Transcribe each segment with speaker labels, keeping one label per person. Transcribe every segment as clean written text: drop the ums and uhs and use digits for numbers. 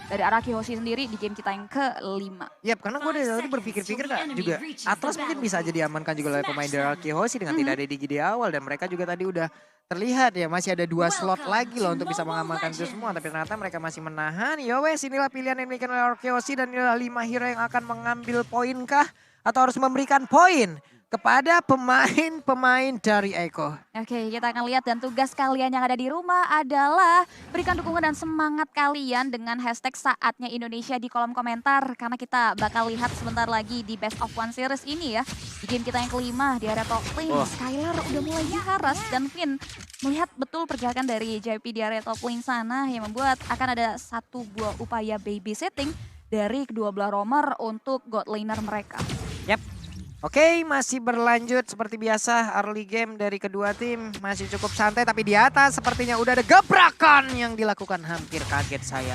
Speaker 1: dari Araki Hoshi sendiri di game kita yang kelima.
Speaker 2: Yap, karena gue dari tadi berpikir-pikir Kak, juga Atlas mungkin bisa aja diamankan juga oleh pemain dari Araki Hoshi dengan tidak ada Digi di awal. Dan mereka juga tadi udah terlihat ya, masih ada 2 slot lagi loh untuk bisa mengamankan itu semua. Tapi ternyata mereka masih menahan. Ya wes, inilah pilihan yang diberikan oleh Araki Hoshi dan inilah 5 hero yang akan mengambil poin kah? Atau harus memberikan poin kepada pemain-pemain dari Eko.
Speaker 1: Oke, kita akan lihat dan tugas kalian yang ada di rumah adalah berikan dukungan dan semangat kalian dengan hashtag saatnya Indonesia di kolom komentar. Karena kita bakal lihat sebentar lagi di Best of One Series ini ya. Di game kita yang kelima di area top lane, Skylar udah mulai diharas dan Finn melihat betul pergerakan dari JP di area top lane sana yang membuat akan ada satu buah upaya babysitting dari kedua belah roamer untuk god laner mereka.
Speaker 2: Yap. Oke, masih berlanjut seperti biasa early game dari kedua tim masih cukup santai tapi di atas sepertinya udah ada gebrakan yang dilakukan, hampir kaget saya.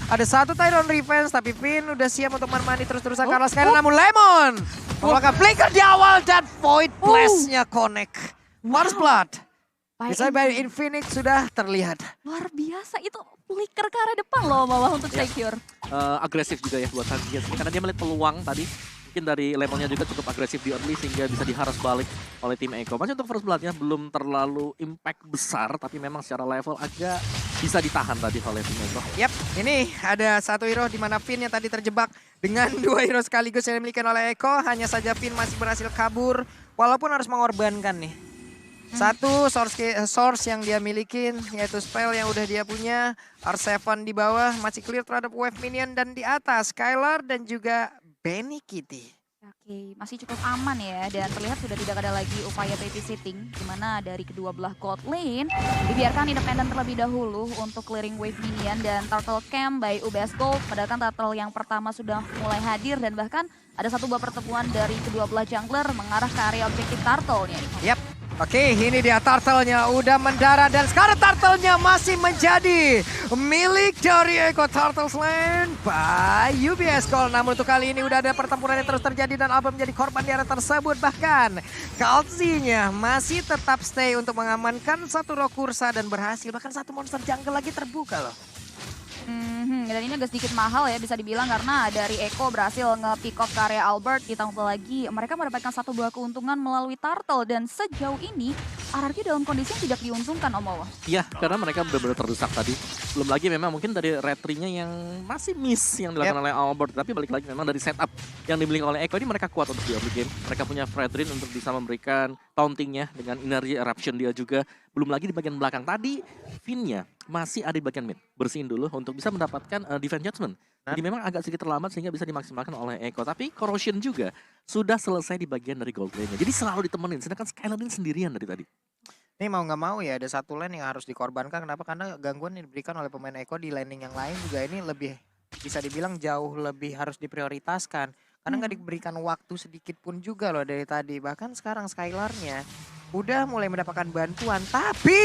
Speaker 2: Ada satu Tyron Revenge tapi Finn udah siap untuk menemani terus-terusan Carlos Skylar namun Lemon melakukan flicker di awal dan Void Blast-nya connect. First Blood. Bisa by Infinix sudah terlihat.
Speaker 1: Luar biasa itu flicker ke arah depan loh bawah untuk secure.
Speaker 3: Agresif juga ya buat Sanjias karena dia melihat peluang tadi. Mungkin dari Lemonnya juga cukup agresif di early sehingga bisa diharas balik oleh tim Eko. Masih untuk first bloodnya belum terlalu impact besar tapi memang secara level agak bisa ditahan tadi oleh tim Eko.
Speaker 2: Yap, ini ada satu hero di mana Finn yang tadi terjebak dengan 2 hero sekaligus yang dimiliki oleh Eko. Hanya saja Finn masih berhasil kabur walaupun harus mengorbankan nih. Satu source yang dia milikin yaitu spell yang udah dia punya. R7 di bawah masih clear terhadap wave minion dan di atas Skylar dan juga Benny Kitty.
Speaker 1: Oke, masih cukup aman ya dan terlihat sudah tidak ada lagi upaya babysitting di mana dari kedua belah gold lane dibiarkan independen terlebih dahulu untuk clearing wave minion dan turtle camp by UBS Gold. Padahal kan turtle yang pertama sudah mulai hadir dan bahkan ada satu buah pertemuan dari kedua belah jungler mengarah ke area objektif turtle-nya.
Speaker 2: Yap. Oke, ini dia turtle-nya udah mendarat dan sekarang turtle-nya masih menjadi milik dari Eko Turtles Land by UBS Gold. Namun untuk kali ini udah ada pertempuran yang terus terjadi dan Alba menjadi korban di area tersebut. Bahkan Kalzi-nya masih tetap stay untuk mengamankan satu Rokursa dan berhasil. Bahkan satu monster jungle lagi terbuka loh.
Speaker 1: Dan ini agak sedikit mahal ya bisa dibilang karena dari Eko berhasil nge-pick off ke area Albert. Ditambah lagi mereka mendapatkan satu buah keuntungan melalui turtle dan sejauh ini RRQ dalam kondisi yang tidak diuntungkan Om Owa.
Speaker 3: Iya, karena mereka benar-benar terdesak tadi. Belum lagi memang mungkin dari retry-nya yang masih miss yang dilakukan oleh Albert. Tapi balik lagi memang dari setup yang dimiliki oleh Eko ini mereka kuat untuk di early game. Mereka punya Fredrin untuk bisa memberikan tauntingnya dengan energy eruption dia juga. Belum lagi di bagian belakang tadi, Finn-nya masih ada di bagian mid. Bersihin dulu untuk bisa mendapatkan defense judgment. Jadi memang agak sedikit terlambat sehingga bisa dimaksimalkan oleh Eko. Tapi Corrosion juga sudah selesai di bagian dari gold lane-nya. Jadi selalu ditemenin, sedangkan Skylar ini sendirian dari tadi.
Speaker 2: Ini mau nggak mau ya ada satu lane yang harus dikorbankan. Kenapa? Karena gangguan yang diberikan oleh pemain Eko di laning yang lain juga ini lebih bisa dibilang jauh lebih harus diprioritaskan. Karena nggak diberikan waktu sedikit pun juga loh dari tadi. Bahkan sekarang Skylar-nya udah mulai mendapatkan bantuan. Tapi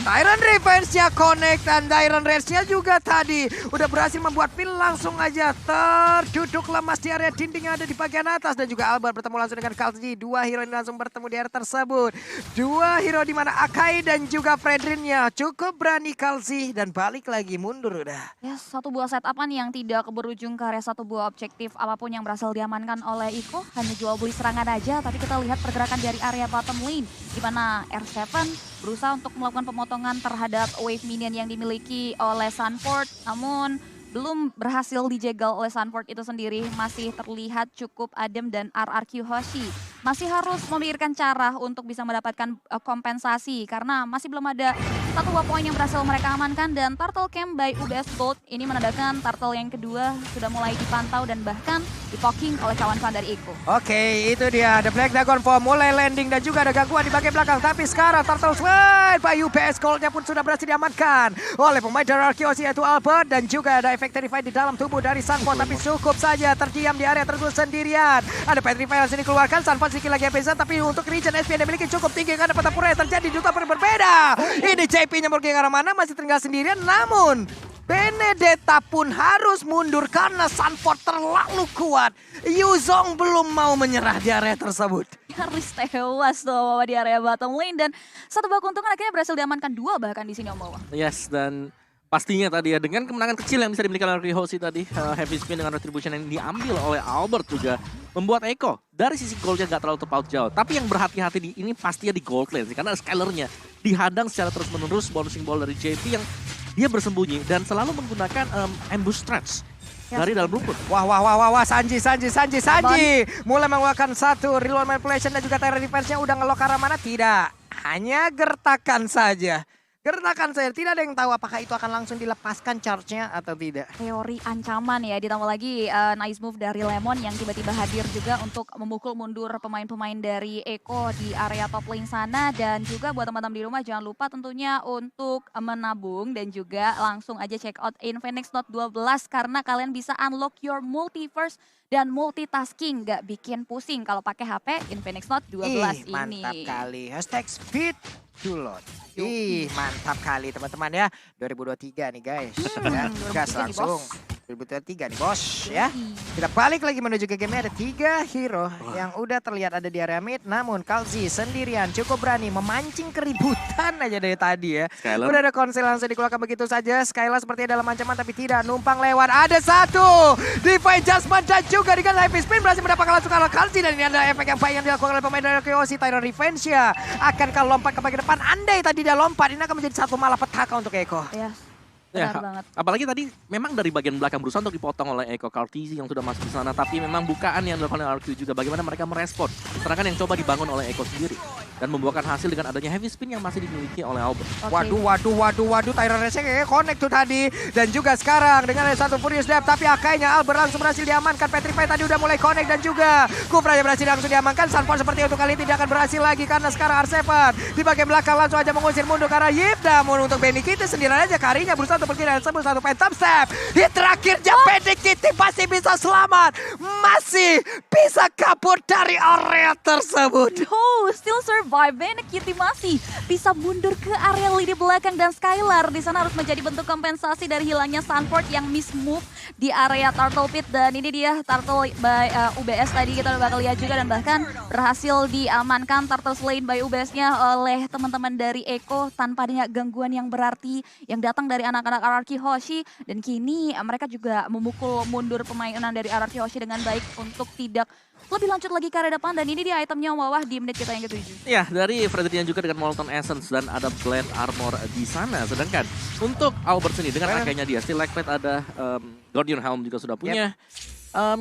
Speaker 2: Tyron Revenge-nya connect dan Tyron Rage-nya juga tadi udah berhasil membuat Phil langsung aja terduduk lemas di area dinding yang ada di bagian atas. Dan juga Albert bertemu langsung dengan Kalzi. 2 hero ini langsung bertemu di area tersebut. 2 hero di mana Akai dan juga Fredrin-nya cukup berani Kalzi dan balik lagi mundur udah.
Speaker 1: Ya, satu buah setupan yang tidak berujung ke area satu buah objektif apapun yang berhasil diamankan oleh Iko. Hanya jual beli serangan aja, tapi kita lihat pergerakan dari area bottom lane. Di mana R7 berusaha untuk melakukan pemotongan terhadap wave minion yang dimiliki oleh Sunford. Namun belum berhasil dijegal oleh Sunford itu sendiri. Masih terlihat cukup adem dan RRQ Hoshi masih harus memikirkan cara untuk bisa mendapatkan kompensasi. Karena masih belum ada satu buah poin yang berhasil mereka amankan. Dan Turtle Camp by UBS Gold ini menandakan turtle yang kedua sudah mulai dipantau dan bahkan dipoking oleh kawan-kawan dari Iko.
Speaker 2: Oke, itu dia. The Black Dragon Form mulai landing dan juga ada gangguan di bagian belakang. Tapi sekarang Turtle Sweat by UBS Gold-nya pun sudah berhasil diamankan oleh pemain dari Arkeosi yaitu Albert. Dan juga ada efek Terrify di dalam tubuh dari Sunford. Tapi cukup saja terdiam di area tersebut sendirian. Ada Petrify yang sini keluarkan. Sunford sedikit lagi bisa, tapi untuk region SP yang dimiliki cukup tinggi karena pertempuran yang terjadi di duta berbeda. Ini JP-nya mau ke arah mana, masih tinggal sendirian, namun Benedetta pun harus mundur karena Sunford terlalu kuat. Yuzong belum mau menyerah di area tersebut.
Speaker 1: Harus tewas tuh di area bottom lane dan satu buah keuntungan akhirnya berhasil diamankan 2 bahkan di sini Om Bawa.
Speaker 3: Yes, dan Pastinya tadi ya, dengan kemenangan kecil yang bisa dimiliki oleh Rihoshi tadi, Heavy Spin dengan Retribution yang diambil oleh Albert juga membuat Eko dari sisi goldnya gak terlalu terpaut jauh. Tapi yang berhati-hati di ini pastinya di gold lane sih, karena Skylernya dihadang secara terus-menerus bouncing ball dari JP yang dia bersembunyi dan selalu menggunakan ambush stretch dari dalam rumput.
Speaker 2: Wah, Sanji. Mulai mengeluarkan satu real manipulation dan juga Terra Defense-nya udah ngelok ke arah mana? Tidak, hanya gertakan saja. Tidak ada yang tahu apakah itu akan langsung dilepaskan charge-nya atau tidak.
Speaker 1: Teori ancaman ya, ditambah lagi nice move dari Lemon yang tiba-tiba hadir juga untuk memukul mundur pemain-pemain dari Eko di area top lane sana. Dan juga buat teman-teman di rumah jangan lupa tentunya untuk menabung dan juga langsung aja check out Infinix Note 12 karena kalian bisa unlock your multiverse dan multitasking, gak bikin pusing kalau pakai HP Infinix Note 12 ini.
Speaker 2: Mantap kali. #speed to load. Mantap kali teman-teman ya. 2023 nih guys. Ya, gas
Speaker 1: 2023 nih,
Speaker 2: langsung.
Speaker 1: bos.
Speaker 2: 2023 nih bos ya. Kita balik lagi menuju ke game, ada 3 hero yang udah terlihat ada di area mid. Namun Kalzi sendirian cukup berani memancing keributan aja dari tadi ya.
Speaker 3: Skyler.
Speaker 2: Udah ada konsel langsung dikeluarkan begitu saja. Skylar sepertinya dalam ancaman tapi tidak, numpang lewat. Ada satu Divine Judgment dan juga dengan Heavy Spin berhasil mendapatkan langsung kalau Kalzi. Dan ini adalah efek yang baik yang dilakukan oleh pemain dari Rihoshi. Tyrant Revenge ya akan kalau lompat ke bagian depan. Andai tadi dia lompat, ini akan menjadi satu malapetaka untuk Eko.
Speaker 1: Ya,
Speaker 3: Ya,
Speaker 1: benar banget.
Speaker 3: apalagi tadi memang dari bagian belakang berusaha untuk dipotong oleh Eko Kartizi yang sudah masuk di sana, tapi memang bukaan yang dilakukan oleh RQ juga bagaimana mereka merespon serangan yang coba dibangun oleh Eko sendiri dan membuahkan hasil dengan adanya heavy spin yang masih dimiliki oleh Albert.
Speaker 1: Oke.
Speaker 2: Waduh, Tyrant Revenge kayaknya connect tuh tadi. Dan juga sekarang dengan ada satu Furious Depth, tapi akhirnya Albert langsung berhasil diamankan. Petrify tadi udah mulai connect dan juga Kufra yang berhasil langsung diamankan. Sunfall seperti untuk kali ini tidak akan berhasil lagi karena sekarang R7 di bagian belakang langsung aja mengusir mundur karena Yip. Namun untuk Benny Kitty sendirian aja karinya berusaha untuk pergi dari satu phantom step. Hit terakhirnya Benny Kitty masih bisa selamat. Masih bisa kabur dari area tersebut.
Speaker 1: Oh, still survive. Benny Kitty masih bisa mundur ke area lini belakang dan Skylar di sana harus menjadi bentuk kompensasi dari hilangnya Sunford yang miss move di area Turtle Pit. Dan ini dia Turtle by UBS tadi kita udah bakal lihat juga dan bahkan berhasil diamankan Turtle Slain by UBS-nya oleh teman-teman dari Eko tanpa adanya gangguan yang berarti yang datang dari anak-anak RRQ Hoshi. Dan kini mereka juga memukul mundur pemainan dari RRQ Hoshi dengan baik untuk tidak lebih lanjut lagi ke area depan. Dan ini dia itemnya bawah di menit kita yang ke-7.
Speaker 3: Ya, dari Frederian juga dengan Molten Essence dan ada Blend Armor di sana. Sedangkan untuk Albert sendiri dengan akainya dia, still like Pet ada Guardian Helm juga sudah punya.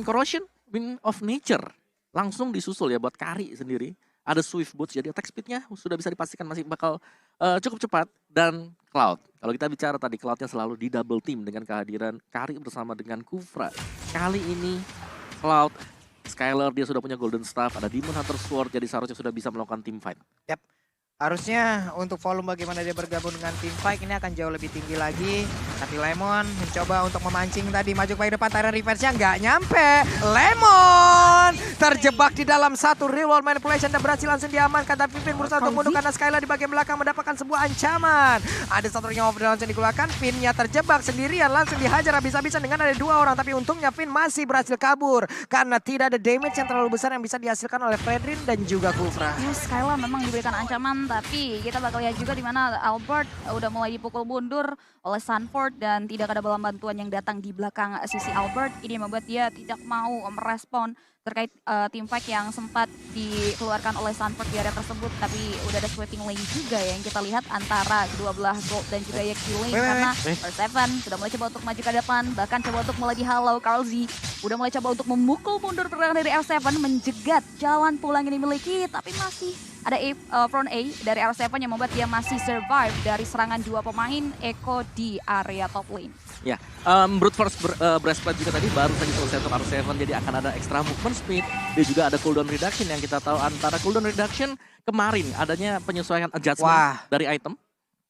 Speaker 3: Corrosion, Wind of Nature langsung disusul ya buat Kari sendiri. Ada Swift Boots, jadi attack speednya sudah bisa dipastikan masih bakal cukup cepat. Dan Cloud, kalau kita bicara tadi Cloudnya selalu di double team dengan kehadiran Kari bersama dengan Kufra. Kali ini Cloud, Skylar dia sudah punya Golden Staff, ada Demon Hunter Sword, jadi seharusnya sudah bisa melakukan team fight.
Speaker 2: Harusnya untuk volume bagaimana dia bergabung dengan tim fight ini akan jauh lebih tinggi lagi. Tapi Lemon mencoba untuk memancing tadi, maju ke depan, Tyrant Revenge-nya nggak nyampe. Lemon terjebak di dalam satu real world manipulation dan berhasil langsung diamankan. Tapi Finn berusaha untuk mundur karena Skylar di bagian belakang mendapatkan sebuah ancaman. Ada satu ring of the langsung dikeluarkan, Finn-nya terjebak sendirian langsung dihajar habis-habisan dengan ada 2 orang. Tapi untungnya Finn masih berhasil kabur karena tidak ada damage yang terlalu besar yang bisa dihasilkan oleh Fredrin dan juga Kufra.
Speaker 1: Skylar memang diberikan ancaman, tapi kita bakal lihat juga di mana Albert udah mulai dipukul mundur oleh Sunford dan tidak ada bola bantuan yang datang di belakang sisi Albert. Ini membuat dia tidak mau merespon terkait team fight yang sempat dikeluarkan oleh Sunford di area tersebut. Tapi udah ada sweeping lane juga ya yang kita lihat antara kedua belah Gold dan juga Yexi lane. Karena R7 sudah mulai coba untuk maju ke depan, bahkan coba untuk mulai dihalau. Karlzi udah mulai coba untuk memukul mundur pergerakan dari R7, menjegat jalan pulang yang dimiliki. Tapi masih ada front A dari R7 yang membuat dia masih survive dari serangan 2 pemain Eko di area top lane.
Speaker 3: Ya, Brute Force Breastplate juga tadi baru saja selesai untuk R7, jadi akan ada extra movement speed. Dia juga ada cooldown reduction yang kita tahu antara cooldown reduction kemarin adanya penyesuaian adjustment dari item.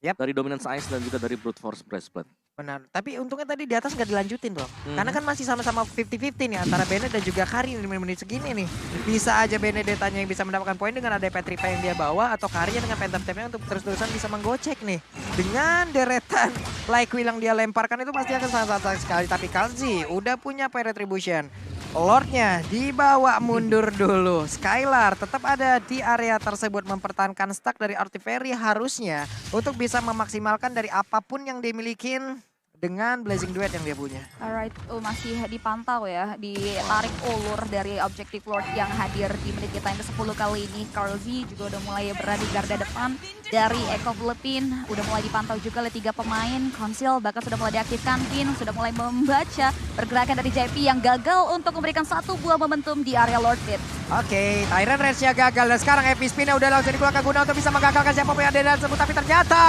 Speaker 3: Dari Dominance Ice dan juga dari Brute Force Breastplate.
Speaker 2: Benar, tapi untungnya tadi di atas nggak dilanjutin bro. Karena kan masih sama-sama 50-50 nih antara Bennett dan juga Kari di menit segini nih. Bisa aja Benedettanya yang bisa mendapatkan poin dengan ada Petrify yang dia bawa, atau Kari yang dengan Phantom Step-nya untuk terus-terusan bisa menggocek nih. Dengan deretan Like Will yang dia lemparkan itu pasti akan sangat-sangat sekali. Tapi Kalzi udah punya Fire Retribution. Lordnya dibawa mundur dulu. Skylar tetap ada di area tersebut mempertahankan stack dari Artillery harusnya untuk bisa memaksimalkan dari apapun yang dimiliki dengan Blazing Duet yang dia punya.
Speaker 1: Alright, masih dipantau ya, ditarik ulur dari Objective Lord yang hadir di menit kita yang ke-10 kali ini. Karlzy juga udah mulai berada di garda depan dari Echo Philippines. Udah mulai dipantau juga oleh 3 pemain. Conceal bahkan sudah mulai diaktifkan. Pin sudah mulai membaca pergerakan dari JP yang gagal untuk memberikan satu buah momentum di area Lord Pit.
Speaker 2: Oke, Tyrant Rage-nya gagal dan sekarang Epi Spin-nya udah langsung digunakan guna untuk bisa menggagalkan siapapun yang ada dalam tersebut. Tapi ternyata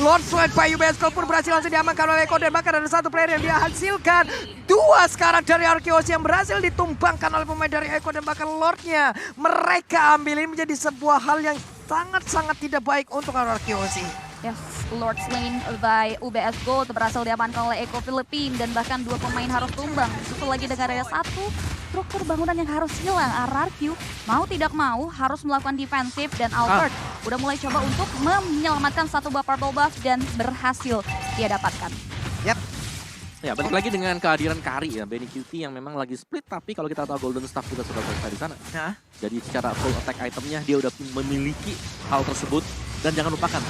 Speaker 2: Lord Slide by UBS Club pun berhasil langsung diamankan oleh Eko dan bahkan ada satu player yang dia hasilkan. 2 sekarang dari Arkeos yang berhasil ditumbangkan oleh pemain dari Eko dan bahkan Lord-nya. Mereka ambil ini menjadi sebuah hal yang sangat-sangat tidak baik untuk Arkeos.
Speaker 1: Yes, Lord Slain by UBS Gold berhasil diamankan oleh Echo Philippines dan bahkan 2 pemain harus tumbang. Susul lagi dengan ada satu struktur bangunan yang harus hilang. RRQ mau tidak mau harus melakukan defensif dan Albert udah mulai coba untuk menyelamatkan satu buah purple buff dan berhasil dia dapatkan.
Speaker 2: Yap.
Speaker 3: Ya, balik lagi dengan kehadiran Kari ya, Benny QT yang memang lagi split, tapi kalau kita tahu Golden Staff juga sudah selesai di sana.
Speaker 2: Nah.
Speaker 3: Jadi secara full attack itemnya dia udah memiliki hal tersebut. Dan jangan lupakan,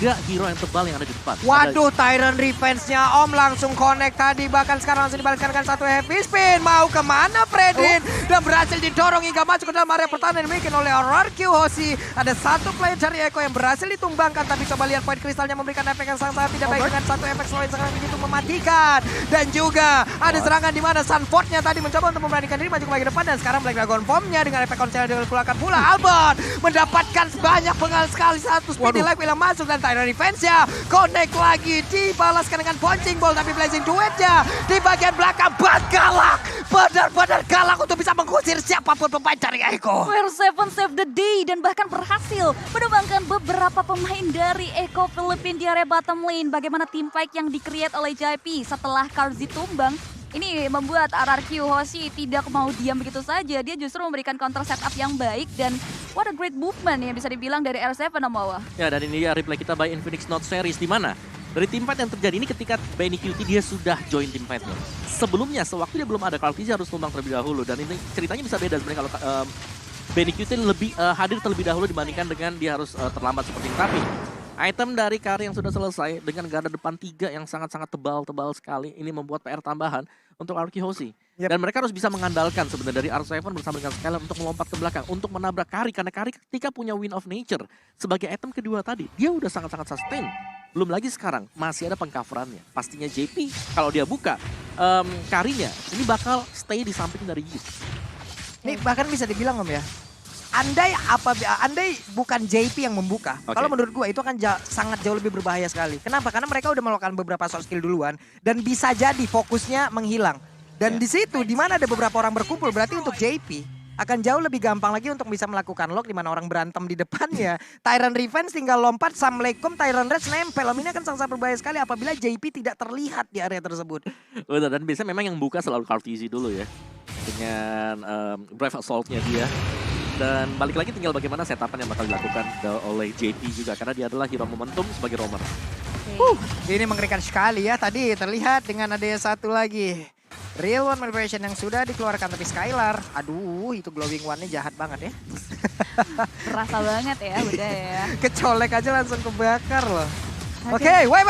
Speaker 3: 3 hero yang tebal yang ada di depan.
Speaker 2: Waduh, Tyrant Revenge-nya Om langsung connect tadi. Bahkan sekarang langsung dibalikkan dengan satu heavy spin. Mau kemana Fredin? Dan berhasil didorong hingga masuk ke dalam area pertahanan yang dimiliki oleh RRQ Hoshi. Ada satu player dari Eko yang berhasil ditumbangkan. Tapi coba lihat poin kristalnya memberikan efek yang sangat tidak baik. Dengan satu efek slow yang sangat begitu mematikan. Dan juga ada serangan di mana Sunford-nya tadi mencoba untuk memberanikan diri maju kembali ke depan. Dan sekarang Black Dragon Bomb-nya dengan efek konser yang dikeluarkan pula. Albert mendapatkan banyak pengal sekali. Satu speedy life yang masuk dan Tyrant Revenge-nya connect lagi, dibalaskan dengan punching ball, tapi Blazing Duet-nya di bagian belakang galak, benar-benar galak untuk bisa mengusir siapapun pemain dari Eko.
Speaker 1: R7 save the day dan bahkan berhasil menumbangkan beberapa pemain dari Echo Philippines di area bottom lane. Bagaimana team fight yang di-create oleh JP setelah Karlzy tumbang. Ini membuat RRQ Hoshi tidak mau diam begitu saja. Dia justru memberikan counter setup yang baik dan what a great movement ya bisa dibilang dari R7 Amawa.
Speaker 3: Ya, dan ini dia replay kita by Infinix Note Series, di mana dari team fight yang terjadi ini ketika Benny QT dia sudah join team fight-nya. Sebelumnya, sewaktu dia belum ada, Karlzy harus tumbang terlebih dahulu. Dan ini ceritanya bisa beda sebenarnya kalau Benny QT lebih hadir terlebih dahulu dibandingkan dengan dia harus terlambat seperti ini. Tapi item dari Kari yang sudah selesai dengan garda depan 3 yang sangat-sangat tebal sekali. Ini membuat PR tambahan untuk RRQ Hoshi.
Speaker 2: Yep.
Speaker 3: Dan mereka harus bisa mengandalkan sebenarnya dari R7 bersama dengan Skylar untuk melompat ke belakang, untuk menabrak Kari. Karena Kari ketika punya Wind of Nature sebagai item kedua tadi, dia udah sangat-sangat sustain. Belum lagi sekarang, masih ada pengcoverannya. Pastinya JP, kalau dia buka Karinya, ini bakal stay di samping dari Yi.
Speaker 2: Ini bahkan bisa dibilang Om ya, andai bukan JP yang membuka, kalau menurut gua itu akan sangat jauh lebih berbahaya sekali. Kenapa? Karena mereka udah melakukan beberapa soft skill duluan dan bisa jadi fokusnya menghilang. Dan di situ di mana ada beberapa orang berkumpul, berarti untuk JP akan jauh lebih gampang lagi untuk bisa melakukan lock di mana orang berantem di depannya. Tyrant Revenge tinggal lompat, Assalamualaikum, Tyrant Rage nempel. Ini akan sangat berbahaya sekali apabila JP tidak terlihat di area tersebut.
Speaker 3: Betul, dan biasanya memang yang buka selalu Karlzy dulu ya. Dengan Brave Assault-nya dia. Dan balik lagi tinggal bagaimana setupan yang bakal dilakukan oleh JP juga. Karena dia adalah hero momentum sebagai roamer.
Speaker 2: Ini mengerikan sekali ya. Tadi terlihat dengan ada satu lagi. Real One Manipulation yang sudah dikeluarkan, tapi Skylar, aduh itu glowing one-nya jahat banget ya.
Speaker 1: Terasa banget ya udah ya.
Speaker 2: Kecolek aja langsung kebakar loh. Oke, wait.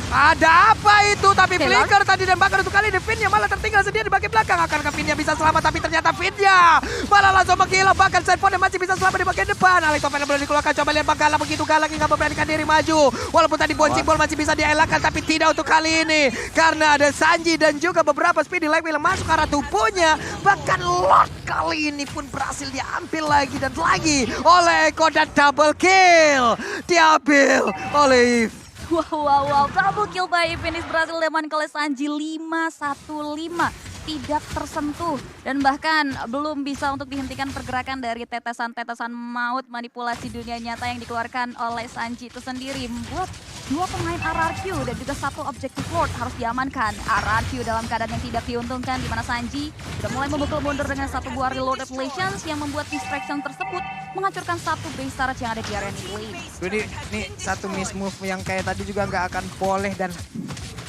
Speaker 2: Ada apa itu? Tapi flicker tadi dan bahkan untuk kali ini Finnya malah tertinggal sendiri di bagian belakang. Akankah Finnya bisa selamat? Tapi ternyata Finnya malah langsung menghilang. Bahkan Sandford masih bisa selamat di bagian depan. Alex Oven belum dikeluarkan. Coba lihat Bang Galak begitu galak hingga memberanikan diri maju. Walaupun tadi bouncing ball masih bisa dielakkan, tapi tidak untuk kali ini. Karena ada Sanji dan juga beberapa speedy life yang masuk ke arah tubuhnya. Bahkan Lord kali ini pun berhasil diambil lagi dan lagi oleh Eko dan double kill. Diambil oleh
Speaker 1: Wow, double kill by Infinix berhasil diamankan oleh Sanji 5-1-5. Tidak tersentuh dan bahkan belum bisa untuk dihentikan pergerakan dari tetesan-tetesan maut manipulasi dunia nyata yang dikeluarkan oleh Sanji itu sendiri. Membuat 2 pemain RRQ dan juga 1 Objective Lord harus diamankan. RRQ dalam keadaan yang tidak diuntungkan di mana Sanji sudah mulai memukul mundur dengan 1 buah reload Revelations yang membuat distraction tersebut menghancurkan 1 base turret yang ada di area mid lane.
Speaker 2: Jadi ini satu miss move yang kayak tadi juga nggak akan boleh dan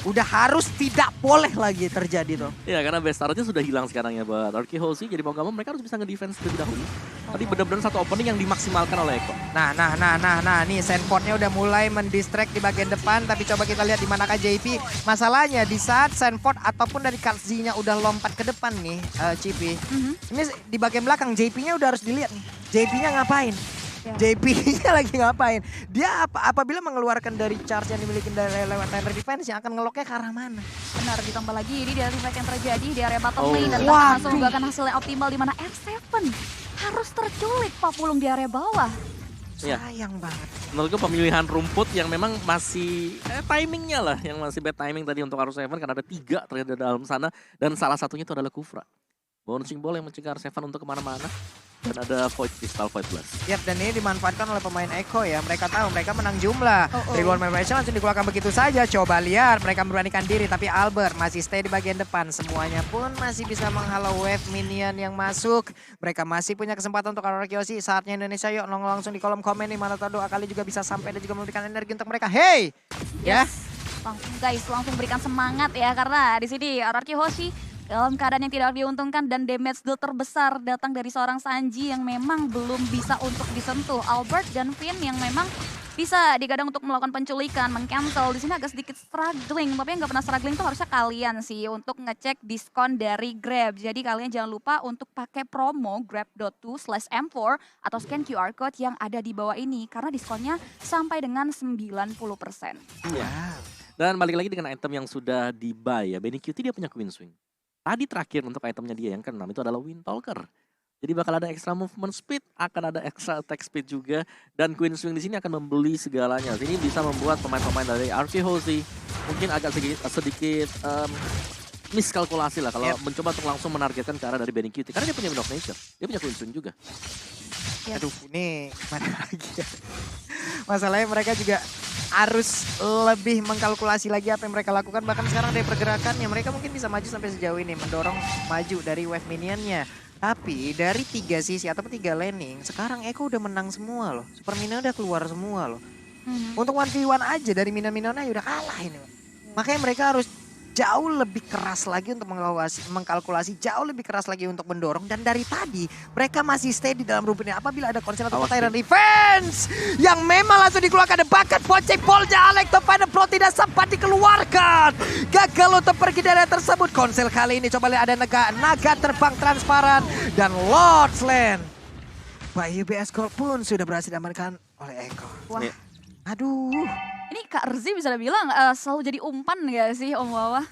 Speaker 2: Udah harus tidak boleh lagi terjadi tuh.
Speaker 3: Ya karena best startnya sudah hilang sekarang ya buat Arky Hoshi. Jadi mau gak mau mereka harus bisa nge-defense terlebih dahulu. Tadi benar-benar satu opening yang dimaksimalkan oleh Eko.
Speaker 2: Nah, nih Sandport-nya udah mulai mendistract di bagian depan, tapi coba kita lihat di manakah JP. Masalahnya di saat Sandport ataupun dari Katzi-nya udah lompat ke depan nih, Cipi. Ini di bagian belakang JP-nya udah harus dilihat nih. JP-nya ngapain?
Speaker 1: Ya.
Speaker 2: JP-nya lagi ngapain? Dia apabila mengeluarkan dari charge yang dimiliki dari lewat timer defense yang akan ngeloknya ke arah mana?
Speaker 1: Benar, ditambah lagi ini dari fight yang terjadi di area bottom
Speaker 3: Oh.
Speaker 1: lane dan
Speaker 2: Waduh.
Speaker 1: langsung membuahkan hasil yang optimal di mana R7 harus terculik Papulung di area bawah.
Speaker 3: Iya.
Speaker 2: Sayang banget.
Speaker 3: Menurutku pemilihan rumput yang memang masih timingnya lah. Yang masih bad timing tadi untuk R7 karena ada 3 ternyata di dalam sana. Dan salah satunya itu adalah Kufra. Bouncing ball yang mencegah R7 untuk kemana-mana. Dan ada Void Crystal Void Blast.
Speaker 2: Yap, dan ini dimanfaatkan oleh pemain Eko ya. Mereka tahu mereka menang jumlah.
Speaker 1: Oh.
Speaker 2: Reward Memorization langsung dikeluarkan begitu saja. Coba lihat, mereka memberanikan diri. Tapi Albert masih stay di bagian depan. Semuanya pun masih bisa menghalau wave minion yang masuk. Mereka masih punya kesempatan untuk Arky Hoshi. Saatnya Indonesia, yuk langsung di kolom komen nih. Mana tahu doa kali juga bisa sampai dan juga memberikan energi untuk mereka. Hey! Ya.
Speaker 1: Langsung guys, langsung berikan semangat ya karena di sini Arky Hoshi dalam keadaan yang tidak diuntungkan dan damage deal terbesar datang dari seorang Sanji yang memang belum bisa untuk disentuh. Albert dan Finn yang memang bisa digadang untuk melakukan penculikan, meng-cancel. Di sini agak sedikit struggling, tapi yang nggak pernah struggling tuh harusnya kalian sih untuk ngecek diskon dari Grab. Jadi kalian jangan lupa untuk pakai promo grab.to/m4 atau scan QR code yang ada di bawah ini karena diskonnya sampai dengan 90%.
Speaker 3: Dan balik lagi dengan item yang sudah di-buy ya. Benny QT dia punya Queen Swing. Tadi terakhir untuk itemnya dia yang ke-6 itu adalah Windtalker. Jadi bakal ada extra movement speed, akan ada extra attack speed juga. Dan Queen Swing di sini akan membeli segalanya. Ini bisa membuat pemain-pemain dari Arky Hoshi mungkin agak sedikit miskalkulasi lah kalau mencoba untuk langsung menargetkan ke arah dari Benny QT. Karena dia punya Wind of Nature, dia punya Queen Swing juga.
Speaker 1: Yes.
Speaker 2: Aduh, ini mana lagi ya. Masalahnya mereka juga harus lebih mengkalkulasi lagi apa yang mereka lakukan. Bahkan sekarang dari pergerakannya mereka mungkin bisa maju sampai sejauh ini, mendorong maju dari wave minionnya. Tapi dari 3 sisi ataupun 3 laning, sekarang Eko udah menang semua loh. Super minion udah keluar semua loh. Untuk 1v1 aja dari minion-minionnya udah kalah ini. Makanya mereka harus jauh lebih keras lagi untuk mengkalkulasi, jauh lebih keras lagi untuk mendorong. Dan dari tadi mereka masih stay di dalam rumputnya. Apabila ada konsen atau Tyrant Defense yang memang langsung dikeluarkan. Dan bahkan pocek bolnya Alex Topada Pro tidak sempat dikeluarkan. Gagal untuk pergi dari tersebut. Konsel kali ini coba lihat ada naga terbang transparan. Dan Lord's Land by UBS Gold pun sudah berhasil diamankan oleh Eko.
Speaker 1: Wah.
Speaker 2: Aduh.
Speaker 1: Ini Kak Rzi bisa dibilang selalu jadi umpan gak sih Om Wawa?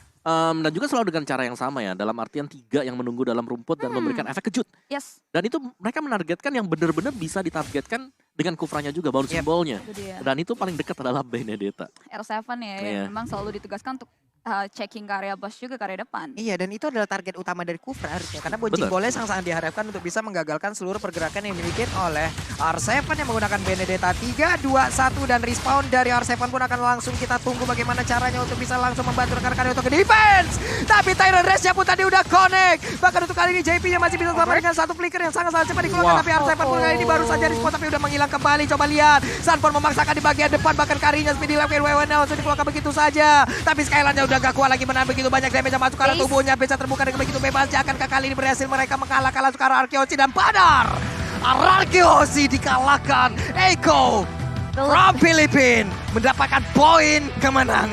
Speaker 3: Dan juga selalu dengan cara yang sama ya. Dalam artian 3 yang menunggu dalam rumput dan memberikan efek kejut.
Speaker 1: Yes.
Speaker 3: Dan itu mereka menargetkan yang benar-benar bisa ditargetkan dengan kufranya juga, bouncing ball-nya.
Speaker 1: Itu dia.
Speaker 3: Dan itu paling dekat adalah Benedetta.
Speaker 1: R7 ya, yang memang selalu ditugaskan untuk checking ke area boss juga ke area depan.
Speaker 2: Iya, dan itu adalah target utama dari Kufra harusnya. Karena bouncing boleh sangat-sangat diharapkan untuk bisa menggagalkan seluruh pergerakan yang dimiliki oleh R7 yang menggunakan Benedetta 3, 2, 1 dan respawn dari R7 pun akan langsung kita tunggu bagaimana caranya untuk bisa langsung membantu rekan-rekan untuk ke defense. Tapi Tyrant Race-nya pun tadi udah connect. Bahkan untuk kali ini JP-nya masih bisa selamat dengan satu flicker yang sangat-sangat cepat dikeluarkan. Tapi R7 pun kali ini baru saja respawn tapi udah menghilang kembali. Coba lihat, Sanford memaksakan di bagian depan. Bahkan Karinya speedy left WWN langsung dikeluarkan begitu saja. Tapi Skyline-nya udah gak kuat lagi menahan begitu banyak damage yang masuk ke arah tubuhnya. Bisa terbuka dengan begitu bebasnya. Akankah kali ini berhasil mereka mengalahkan langsung ke arah Arky Hoshi dan Padar. Arky Hoshi dikalahkan. Eko from Philippines mendapatkan poin kemenangan.